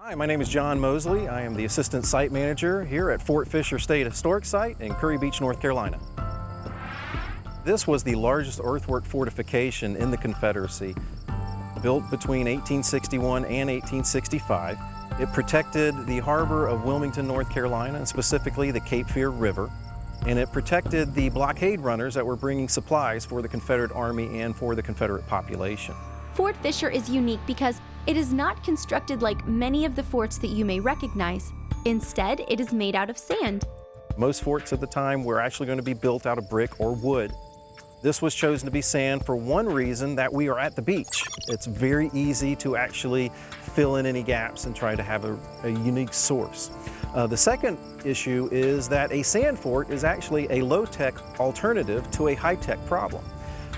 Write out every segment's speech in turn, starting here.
Hi, my name is John Mosley. I am the Assistant Site Manager here at Fort Fisher State Historic Site in Curry Beach, North Carolina. This was the largest earthwork fortification in the Confederacy, built between 1861 and 1865. It protected the harbor of Wilmington, North Carolina, and specifically the Cape Fear River. And it protected the blockade runners that were bringing supplies for the Confederate Army and for the Confederate population. Fort Fisher is unique because it is not constructed like many of the forts that you may recognize. Instead, it is made out of sand. Most forts at the time were actually going to be built out of brick or wood. This was chosen to be sand for one reason, that we are at the beach. It's very easy to actually fill in any gaps and try to have a unique source. The second issue is that a sand fort is actually a low-tech alternative to a high-tech problem.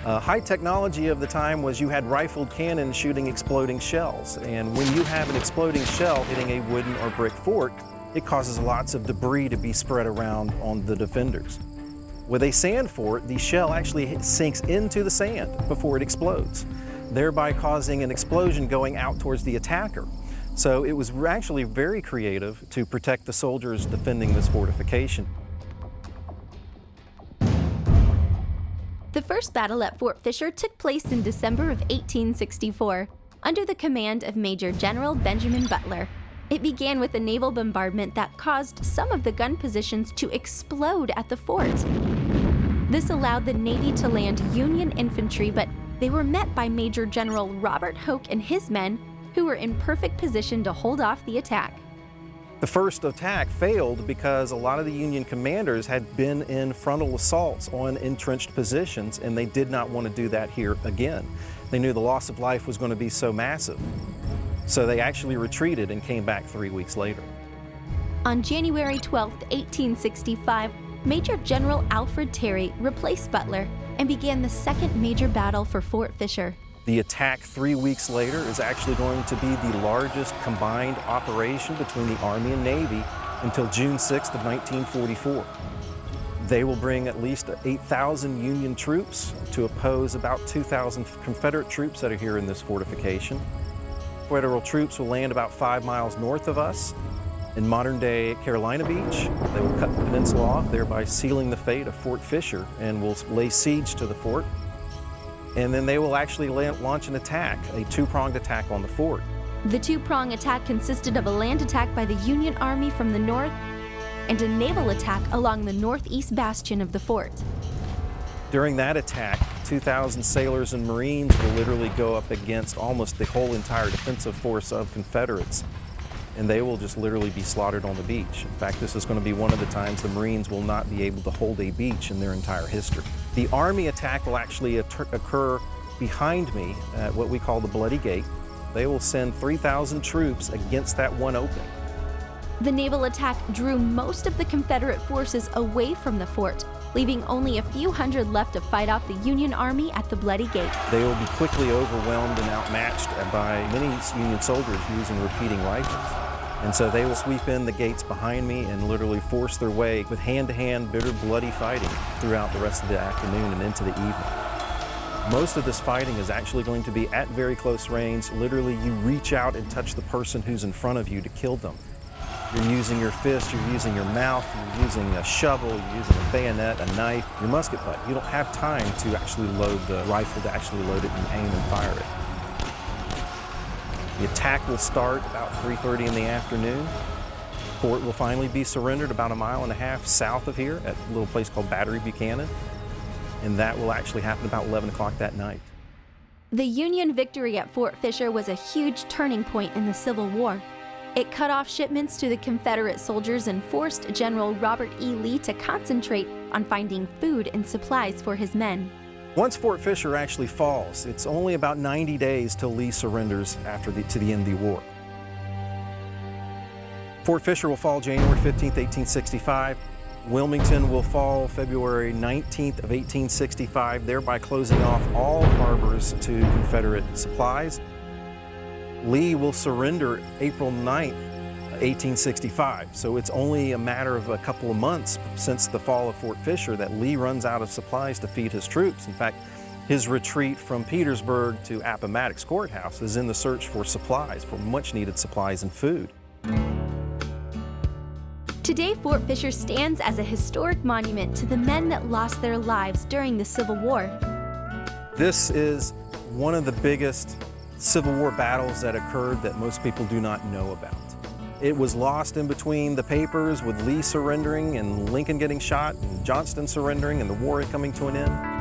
High technology of the time was you had rifled cannons shooting exploding shells, and when you have an exploding shell hitting a wooden or brick fort, it causes lots of debris to be spread around on the defenders. With a sand fort, the shell actually sinks into the sand before it explodes, thereby causing an explosion going out towards the attacker. So it was actually very creative to protect the soldiers defending this fortification. The first battle at Fort Fisher took place in December of 1864, under the command of Major General Benjamin Butler. It began with a naval bombardment that caused some of the gun positions to explode at the fort. This allowed the Navy to land Union infantry, but they were met by Major General Robert Hoke and his men, who were in perfect position to hold off the attack. The first attack failed because a lot of the Union commanders had been in frontal assaults on entrenched positions, and they did not want to do that here again. They knew the loss of life was going to be so massive. So they actually retreated and came back 3 weeks later. On January 12, 1865, Major General Alfred Terry replaced Butler and began the second major battle for Fort Fisher. The attack 3 weeks later is actually going to be the largest combined operation between the Army and Navy until June 6th of 1944. They will bring at least 8,000 Union troops to oppose about 2,000 Confederate troops that are here in this fortification. Federal troops will land about 5 miles north of us in modern-day Carolina Beach. They will cut the peninsula off, thereby sealing the fate of Fort Fisher, and will lay siege to the fort. And then they will actually launch an attack, a two-pronged attack on the fort. The two-pronged attack consisted of a land attack by the Union Army from the north and a naval attack along the northeast bastion of the fort. During that attack, 2,000 sailors and Marines will literally go up against almost the whole entire defensive force of Confederates, and they will just literally be slaughtered on the beach. In fact, this is going to be one of the times the Marines will not be able to hold a beach in their entire history. The Army attack will actually occur behind me at what we call the Bloody Gate. They will send 3,000 troops against that one opening. The naval attack drew most of the Confederate forces away from the fort, leaving only a few hundred left to fight off the Union Army at the Bloody Gate. They will be quickly overwhelmed and outmatched by many Union soldiers using repeating rifles. And so they will sweep in the gates behind me and literally force their way with hand-to-hand, bitter, bloody fighting throughout the rest of the afternoon and into the evening. Most of this fighting is actually going to be at very close range. Literally, you reach out and touch the person who's in front of you to kill them. You're using your fist, you're using your mouth, you're using a shovel, you're using a bayonet, a knife, your musket butt. You don't have time to actually load the rifle, to actually load it and aim and fire it. The attack will start about 3:30 in the afternoon. Fort will finally be surrendered about 1.5 miles south of here at a little place called Battery Buchanan, and that will actually happen about 11 o'clock that night. The Union victory at Fort Fisher was a huge turning point in the Civil War. It cut off shipments to the Confederate soldiers and forced General Robert E. Lee to concentrate on finding food and supplies for his men. Once Fort Fisher actually falls, it's only about 90 days till Lee surrenders to the end of the war. Fort Fisher will fall January 15th, 1865. Wilmington will fall February 19th of 1865, thereby closing off all harbors to Confederate supplies. Lee will surrender April 9th, 1865. So it's only a matter of a couple of months since the fall of Fort Fisher that Lee runs out of supplies to feed his troops. In fact, His retreat from Petersburg to Appomattox Courthouse is in the search for supplies, for much needed supplies and food. Today, Fort Fisher stands as a historic monument to the men that lost their lives during the Civil War. This is one of the biggest Civil War battles that occurred that most people do not know about. It was lost in between the papers with Lee surrendering and Lincoln getting shot and Johnston surrendering and the war coming to an end.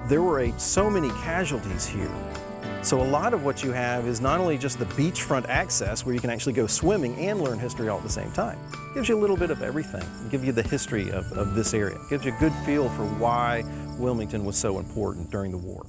There were so many casualties here. So a lot of what you have is not only just the beachfront access where you can actually go swimming and learn history all at the same time. It gives you a little bit of everything. It gives you the history of this area. It gives you a good feel for why Wilmington was so important during the war.